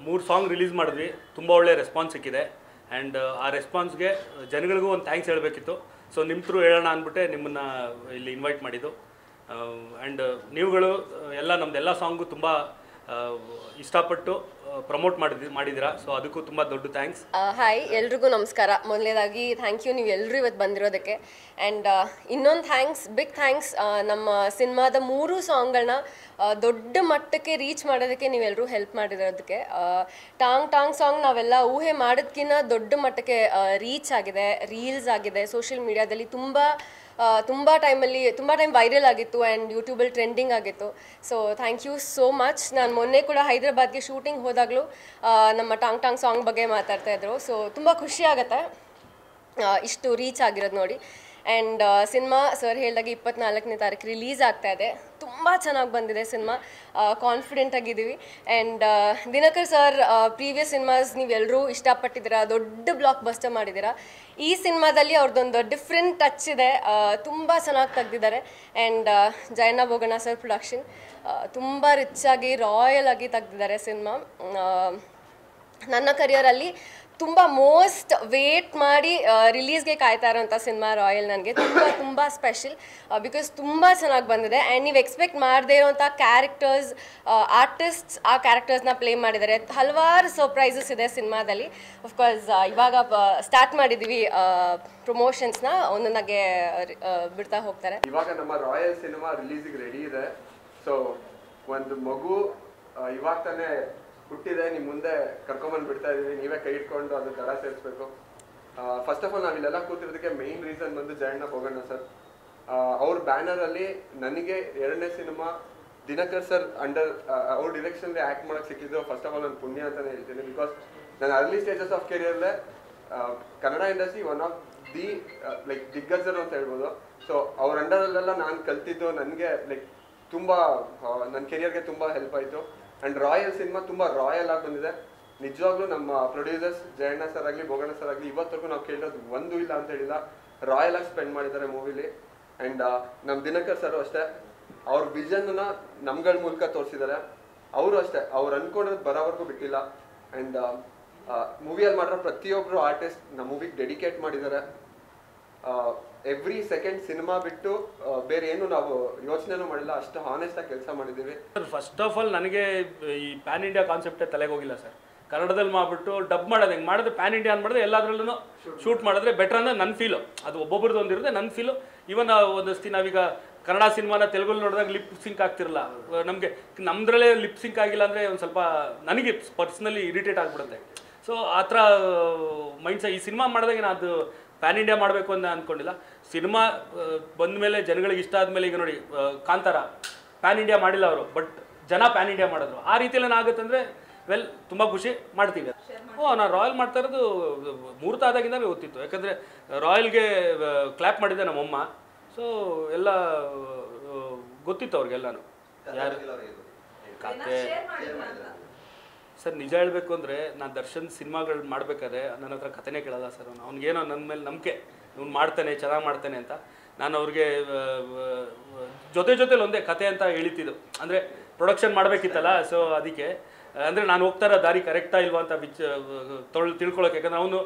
ಮೂರು song release ಮಾಡಿದ್ವಿ, ತುಂಬ ಒಳ್ಳೆ ರೆಸ್ಪಾನ್ಸ್ ಸಿಕ್ಕಿದೆ. ಆ್ಯಂಡ್ ಆ ರೆಸ್ಪಾನ್ಸ್ಗೆ ಜನಗಳಿಗೂ ಒಂದು ಥ್ಯಾಂಕ್ಸ್ ಹೇಳಬೇಕಿತ್ತು. ಸೊ ನಿಮ್ಮ ಥ್ರೂ ಹೇಳೋಣ ಅಂದ್ಬಿಟ್ಟೆ ನಿಮ್ಮನ್ನು ಇಲ್ಲಿ ಇನ್ವೈಟ್ ಮಾಡಿದ್ದು. ಆ್ಯಂಡ್ ನೀವುಗಳು ಎಲ್ಲ ನಮ್ಮದೆಲ್ಲ ಸಾಂಗು ತುಂಬ ಇಷ್ಟಪಟ್ಟು ಪ್ರಮೋಟ್ ಮಾಡಿದ್ದೀರಾ. ಸೊ ಅದಕ್ಕೂ ತುಂಬ ದೊಡ್ಡ ಥ್ಯಾಂಕ್ಸ್. ಹಾಯ್, ಎಲ್ರಿಗೂ ನಮಸ್ಕಾರ. ಮೊದಲನೇದಾಗಿ ಥ್ಯಾಂಕ್ ಯು, ನೀವು ಎಲ್ಲರೂ ಇವತ್ತು ಬಂದಿರೋದಕ್ಕೆ. ಆ್ಯಂಡ್ ಇನ್ನೊಂದು ಬಿಗ್ ಥ್ಯಾಂಕ್ಸ್, ನಮ್ಮ ಸಿನಿಮಾದ 3 ಸಾಂಗ್ಗಳನ್ನ ದೊಡ್ಡ ಮಟ್ಟಕ್ಕೆ ರೀಚ್ ಮಾಡೋದಕ್ಕೆ ನೀವೆಲ್ಲರೂ ಹೆಲ್ಪ್ ಮಾಡಿರೋದಕ್ಕೆ. ಟಾಂಗ್ ಸಾಂಗ್ ನಾವೆಲ್ಲ ಊಹೆ ಮಾಡೋದಕ್ಕಿಂತ ದೊಡ್ಡ ಮಟ್ಟಕ್ಕೆ ರೀಚ್ ಆಗಿದೆ, ರೀಲ್ಸ್ ಆಗಿದೆ, ಸೋಷಿಯಲ್ ಮೀಡಿಯಾದಲ್ಲಿ ತುಂಬ ಟೈಮ್ ವೈರಲ್ ಆಗಿತ್ತು ಆ್ಯಂಡ್ ಯೂಟ್ಯೂಬಲ್ಲಿ ಟ್ರೆಂಡಿಂಗ್ ಆಗಿತ್ತು. So thank you so much. ನಾನು ಮೊನ್ನೆ ಕೂಡ ಹೈದರಾಬಾದ್ಗೆ ಶೂಟಿಂಗ್ ಹೋದಾಗಲೂ ನಮ್ಮ ಟಾಂಗ್ ಸಾಂಗ್ ಬಗ್ಗೆ ಮಾತಾಡ್ತಾಯಿದ್ರು. ಸೊ ತುಂಬ ಖುಷಿ ಆಗುತ್ತೆ ಇಷ್ಟು ರೀಚ್ ಆಗಿರೋದು ನೋಡಿ. ಆ್ಯಂಡ್ ಸಿನಿಮಾ ಸರ್ ಹೇಳಿದಾಗ 24ನೇ ತಾರೀಕು ರಿಲೀಸ್ ಆಗ್ತಾ ಇದೆ. ತುಂಬ ಚೆನ್ನಾಗಿ ಬಂದಿದೆ ಸಿನಿಮಾ, ಕಾನ್ಫಿಡೆಂಟ್ ಆಗಿದ್ದೀವಿ. And Dinakar sir previous cinemas ನೀವೆಲ್ಲರೂ ಇಷ್ಟಪಟ್ಟಿದ್ದೀರಾ, ದೊಡ್ಡ ಬ್ಲಾಕ್ ಬಸ್ಟರ್ ಮಾಡಿದ್ದೀರಾ. ಈ ಸಿನಿಮಾದಲ್ಲಿ ಅವ್ರದ್ದೊಂದು ಡಿಫ್ರೆಂಟ್ ಟಚ್ ಇದೆ, ತುಂಬ ಚೆನ್ನಾಗಿ ತೆಗ್ದಿದ್ದಾರೆ. And Jayanna Boganna sir production ತುಂಬ ರಿಚ್ ಆಗಿ ರಾಯಲ್ ಆಗಿ ತೆಗ್ದಿದ್ದಾರೆ ಸಿನಿಮಾ. ನನ್ನ ಕರಿಯರಲ್ಲಿ ತುಂಬ ಮೋಸ್ಟ್ ವೇಟ್ ಮಾಡಿ ರಿಲೀಸ್ಗೆ ಕಾಯ್ತಾ ಇರೋಂಥ ಸಿನಿಮಾ ರಾಯಲ್ ನನಗೆ ತುಂಬ ಸ್ಪೆಷಲ್, ಬಿಕಾಸ್ ತುಂಬ ಚೆನ್ನಾಗಿ ಬಂದಿದೆ. ಆ್ಯಂಡ್ ನೀವು ಎಕ್ಸ್ಪೆಕ್ಟ್ ಮಾಡದೇ ಇರೋಂಥ ಕ್ಯಾರೆಕ್ಟರ್ಸ್, ಆರ್ಟಿಸ್ಟ್ಸ್ ಆ ಕ್ಯಾರೆಕ್ಟರ್ಸ್ನ ಪ್ಲೇ ಮಾಡಿದ್ದಾರೆ. ಹಲವಾರು ಸರ್ಪ್ರೈಸಸ್ ಇದೆ ಸಿನಿಮಾದಲ್ಲಿ. ಅಫ್ಕೋರ್ಸ್ ಇವಾಗ ಸ್ಟಾರ್ಟ್ ಮಾಡಿದ್ದೀವಿ ಪ್ರಮೋಷನ್ಸ್ನ, ಒಂದೊಂದಾಗೆ ಬಿಡ್ತಾ ಹೋಗ್ತಾರೆ. ಇವಾಗ ನಮ್ಮ ರಾಯಲ್ ಸಿನಿಮಾ ರಿಲೀಸಿಗೆ ರೆಡಿ ಇದೆ. ಸೊ ಒಂದು ಮಗು ಇವಾಗ ತಾನೇ ಹುಟ್ಟಿದೆ, ನಿಮ್ಮ ಮುಂದೆ ಕರ್ಕೊಂಬಂದು ಬಿಡ್ತಾ ಇದೀವಿ. ನೀವೇ ಕೈ ಇಟ್ಕೊಂಡು ಅದು ದಡ ಸೇರಿಸ್ಬೇಕು. ಫಸ್ಟ್ ಆಫ್ ಆಲ್ ನಾವಿಲ್ಲೆಲ್ಲ ಕೂತಿರೋದಕ್ಕೆ ಮೇನ್ ರೀಸನ್ ಬಂದು ಜಯಣ್ಣ ಬೋಗಣ್ಣ ಸರ್. ಅವ್ರ ಬ್ಯಾನರಲ್ಲಿ ನನಗೆ 2ನೇ ಸಿನಿಮಾ ದಿನಕರ್ ಸರ್ ಅಂಡರ್ ಅವ್ರ ಡಿರೆಕ್ಷನ್ಗೆ ಆ್ಯಕ್ಟ್ ಮಾಡೋಕ್ಕೆ ಸಿಕ್ಕಿದ್ದು ಫಸ್ಟ್ ಆಫ್ ಆಲ್ ನಾನು ಪುಣ್ಯ ಅಂತಲೇ ಹೇಳ್ತೀನಿ. ಬಿಕಾಸ್ ನಾನು ಅರ್ಲಿ ಸ್ಟೇಜಸ್ ಆಫ್ ಕೆರಿಯರ್ಲೆ Kannada industry one of the ದಿಗ್ಗಜರು ಅಂತ ಹೇಳ್ಬೋದು. ಸೊ ಅವ್ರ ಅಂಡರಲ್ಲೆಲ್ಲ ನಾನು ಕಲ್ತಿದ್ದು ನನಗೆ ತುಂಬ ನನ್ನ ಕೆರಿಯರ್ಗೆ ತುಂಬ ಹೆಲ್ಪ್ ಆಯಿತು. ಆ್ಯಂಡ್ ರಾಯಲ್ ಸಿನಿಮಾ ತುಂಬ ರಾಯಲ್ ಆಗಿ ಬಂದಿದೆ. ನಿಜವಾಗ್ಲೂ ನಮ್ಮ ಪ್ರೊಡ್ಯೂಸರ್ಸ್ ಜಯಣ್ಣ ಸರ್ ಆಗಲಿ ಬೋಗಣ್ಣ ಸರ್ ಆಗಲಿ ಇವತ್ತರೆಗೂ ನಾವು ಕೇಳೋದು ಒಂದೂ ಇಲ್ಲ ಅಂತ ಹೇಳಿಲ್ಲ, ರಾಯಲ್ ಆಗಿ ಸ್ಪೆಂಡ್ ಮಾಡಿದ್ದಾರೆ ಮೂವಿಲಿ. ಆ್ಯಂಡ್ ನಮ್ಮ ದಿನಕರ್ ಸರ್ ಅಷ್ಟೇ, ಅವ್ರ ವಿಷನ್ನ ನಮ್ಗಳ ಮೂಲಕ ತೋರಿಸಿದ್ದಾರೆ. ಅವರು ಅಷ್ಟೇ, ಅವ್ರು ಅನ್ಕೊಂಡದ್ದು ಬರೋವರೆಗೂ ಬಿಟ್ಟಿಲ್ಲ. ಆ್ಯಂಡ್ ಮೂವಿಯಲ್ಲಿ ಮಾಡಿರೋ ಪ್ರತಿಯೊಬ್ಬರು ಆರ್ಟಿಸ್ಟ್ ನಮ್ಮ ಮೂವಿಗೆ ಡೆಡಿಕೇಟ್ ಮಾಡಿದ್ದಾರೆ. ಎವ್ರಿ ಸೆಕೆಂಡ್ ಸಿನಿಮಾ ಬಿಟ್ಟು ಬೇರೆ ಏನು ನಾವು ಯೋಚನೆನೂ ಮಾಡಿಲ್ಲ, ಅಷ್ಟು ಹಾನೆಸ್ಟ್ ಆಗಿ ಕೆಲಸ ಮಾಡಿದ್ದೀವಿ. ಫಸ್ಟ್ ಆಫ್ ಆಲ್ ನನಗೆ ಈ ಪ್ಯಾನ್ ಇಂಡಿಯಾ ಕಾನ್ಸೆಪ್ಟೇ ತಲೆಗೆ ಹೋಗಿಲ್ಲ ಸರ್. ಕನ್ನಡದಲ್ಲಿ ಮಾಡಿಬಿಟ್ಟು ಡಬ್ ಮಾಡೋದು ಹೆಂಗೆ ಮಾಡಿದ್ರೆ ಪ್ಯಾನ್ ಇಂಡಿಯಾ ಅಂತ ಮಾಡಿದ್ರೆ ಎಲ್ಲದರಲ್ಲೂ ಶೂಟ್ ಮಾಡಿದ್ರೆ ಬೆಟರ್ ಅಂದರೆ ನನ್ನ ಫೀಲು. ಅದು ಒಬ್ಬೊಬ್ರದ್ದು ಒಂದಿರುತ್ತೆ, ನನ್ನ ಫೀಲು. ಇವನ್ ಒಂದಷ್ಟು ನಾವೀಗ ಕನ್ನಡ ಸಿನಿಮಾನ ತೆಲುಗಲ್ಲಿ ನೋಡಿದಾಗ ಲಿಪ್ ಸಿಂಕ್ ಆಗ್ತಿರಲ್ಲ, ನಮಗೆ ನಮ್ಮದ್ರಲ್ಲೇ ಲಿಪ್ ಸಿಂಕ್ ಆಗಿಲ್ಲ ಅಂದರೆ ಒಂದು ಸ್ವಲ್ಪ ನನಗೆ ಪರ್ಸ್ನಲಿ ಇರಿಟೇಟ್ ಆಗಿಬಿಡುತ್ತೆ. ಸೊ ಆ ಥರ ಮೈಂಡ್ಸೆಟ್ ಈ ಸಿನಿಮಾ ಮಾಡಿದಾಗ ನಾನು ಅದು ಪ್ಯಾನ್ ಇಂಡಿಯಾ ಮಾಡಬೇಕು ಅಂತ ಅಂದ್ಕೊಂಡಿಲ್ಲ. ಸಿನಿಮಾ ಬಂದ ಮೇಲೆ ಜನಗಳಿಗೆ ಇಷ್ಟ ಆದಮೇಲೆ, ಈಗ ನೋಡಿ ಕಾಂತಾರ ಪ್ಯಾನ್ ಇಂಡಿಯಾ ಮಾಡಿಲ್ಲ ಅವರು, ಬಟ್ ಜನ ಪ್ಯಾನ್ ಇಂಡಿಯಾ ಮಾಡಿದ್ರು. ಆ ರೀತಿಯಲ್ಲಿ ಏನಾಗುತ್ತೆ ಅಂದರೆ ತುಂಬ ಖುಷಿ ಮಾಡ್ತೀವಿ. ನಾನು ರಾಯಲ್ ಮಾಡ್ತಾ ಇರೋದು ಮುಹೂರ್ತ ಆದಾಗಿಂದ ಗೊತ್ತಿತ್ತು, ಯಾಕಂದರೆ ರಾಯಲ್ಗೆ ಕ್ಲ್ಯಾಪ್ ಮಾಡಿದ್ದೆ ನಮ್ಮಮ್ಮ. ಸೊ ಎಲ್ಲ ಗೊತ್ತಿತ್ತು ಅವ್ರಿಗೆಲ್ಲನೂ. ಯಾರು ಕತೆ ಸರ್ ನಿಜ ಹೇಳಬೇಕು ಅಂದರೆ, ನಾನು ದರ್ಶನ್ ಸಿನಿಮಾಗಳು ಮಾಡಬೇಕಾದ್ರೆ ನನ್ನ ಹತ್ರ ಕಥೆನೇ ಕೇಳಲ್ಲ ಸರ್. ಅವ್ನಿಗೇನೋ ನನ್ನ ಮೇಲೆ ನಂಬಿಕೆ, ಇವ್ನು ಮಾಡ್ತಾನೆ, ಚೆನ್ನಾಗಿ ಮಾಡ್ತಾನೆ ಅಂತ. ನಾನು ಅವ್ರಿಗೆ ಜೊತೆಲಿ ಒಂದೇ ಕತೆ ಅಂತ ಹೇಳಿತಿದ್ದು, ಅಂದರೆ ಪ್ರೊಡಕ್ಷನ್ ಮಾಡಬೇಕಿತ್ತಲ್ಲ. ಸೊ ಅದಕ್ಕೆ ಅಂದರೆ ನಾನು ಹೋಗ್ತಾ ಇರೋ ದಾರಿ ಕರೆಕ್ಟಾ ಇಲ್ವಾ ಅಂತ ತಿಳ್ಕೊಳ್ಳೋಕೆ, ಯಾಕಂದರೆ ಅವನು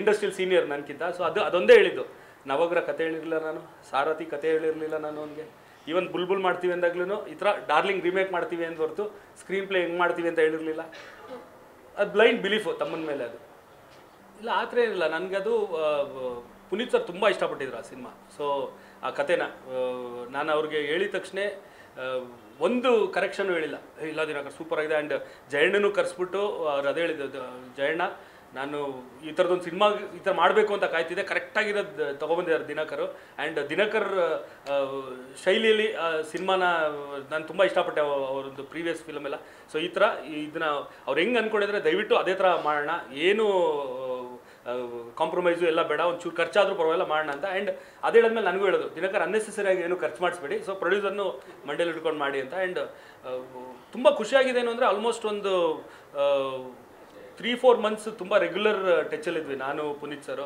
ಇಂಡಸ್ಟ್ರಿಯಲ್ ಸೀನಿಯರ್ ನನಗಿಂತ. ಸೊ ಅದೊಂದೇ ಹೇಳಿದ್ದು. ನವಗ್ರ ಕತೆ ಹೇಳಿರಲಿಲ್ಲ ನಾನು, ಸಾರಥಿ ಕತೆ ಹೇಳಿರಲಿಲ್ಲ ನಾನು ಅವನಿಗೆ. ಈವನ್ ಬುಲ್ಬುಲ್ ಮಾಡ್ತೀವಿ ಅಂದಾಗ್ಲೂ ಈ ಥರ ಡಾರ್ಲಿಂಗ್ ರೀಮೇಕ್ ಮಾಡ್ತೀವಿ ಅಂತ ಹೊರತು ಸ್ಕ್ರೀನ್ ಪ್ಲೇ ಹೆಂಗೆ ಮಾಡ್ತೀವಿ ಅಂತ ಹೇಳಿರಲಿಲ್ಲ. ಅದು ಬ್ಲೈಂಡ್ ಬಿಲೀಫು ತಮ್ಮನ ಮೇಲೆ. ಅದು ಇಲ್ಲ, ಆ ಥರ ಏನಿಲ್ಲ. ನನಗದು ಪುನೀತ್ ಸರ್ ತುಂಬ ಇಷ್ಟಪಟ್ಟಿದ್ರು ಆ ಸಿನಿಮಾ. ಸೊ ಆ ಕತೆನ ನಾನು ಅವ್ರಿಗೆ ಹೇಳಿದ ತಕ್ಷಣ ಒಂದು ಕರೆಕ್ಷನು ಹೇಳಿಲ್ಲ, ಇಲ್ಲ ದಿನಕರ್ ಸೂಪರ್ ಆಗಿದೆ. ಆ್ಯಂಡ್ ಜಯಣ್ಣನೂ ಕರೆಸ್ಬಿಟ್ಟು ಅವ್ರು ಅದೇ ಹೇಳಿದ್ದು, ಜಯಣ್ಣ ನಾನು ಈ ಥರದೊಂದು ಸಿನಿಮಾ ಈ ಥರ ಮಾಡಬೇಕು ಅಂತ ಕಾಯ್ತಿದ್ದೆ, ಕರೆಕ್ಟಾಗಿರೋದು ತೊಗೊಬಂದಿದ್ದಾರೆ ದಿನಕರು. ಆ್ಯಂಡ್ ದಿನಕರ್ ಶೈಲಿಯಲ್ಲಿ ಸಿನಿಮಾನ ನಾನು ತುಂಬ ಇಷ್ಟಪಟ್ಟೆ, ಅವರೊಂದು ಪ್ರೀವಿಯಸ್ ಫಿಲಮ್ ಎಲ್ಲ. ಸೊ ಈ ಥರ ಇದನ್ನ ಅವ್ರು ಹೆಂಗೆ ಅಂದ್ಕೊಂಡಿದ್ರೆ ದಯವಿಟ್ಟು ಅದೇ ಥರ ಮಾಡೋಣ, ಏನು ಕಾಂಪ್ರಮೈಸು ಎಲ್ಲ ಬೇಡ, ಒಂಚೂರು ಖರ್ಚಾದರೂ ಪರವಾಗಿಲ್ಲ ಮಾಡೋಣ ಅಂತ. ಆ್ಯಂಡ್ ಅದೇ ಹೇಳಿದ್ಮೇಲೆ ನನಗೂ ಹೇಳೋದು, ದಿನಕರ್ ಅನ್ನೆಸೆಸರಿಯಾಗಿ ಏನು ಖರ್ಚು ಮಾಡಿಸ್ಬೇಡಿ, ಸೊ ಪ್ರೊಡ್ಯೂಸರ್ನು ಮಂಡೇಲಿ ಹಿಡ್ಕೊಂಡು ಮಾಡಿ ಅಂತ. ಆ್ಯಂಡ್ ತುಂಬ ಖುಷಿಯಾಗಿದೆ ಏನು ಅಂದರೆ, ಆಲ್ಮೋಸ್ಟ್ ಒಂದು 3-4 ಮಂತ್ಸ್ ತುಂಬ ರೆಗ್ಯುಲರ್ ಟಚಲ್ಲಿದ್ವಿ ನಾನು ಪುನೀತ್ ಸರ್.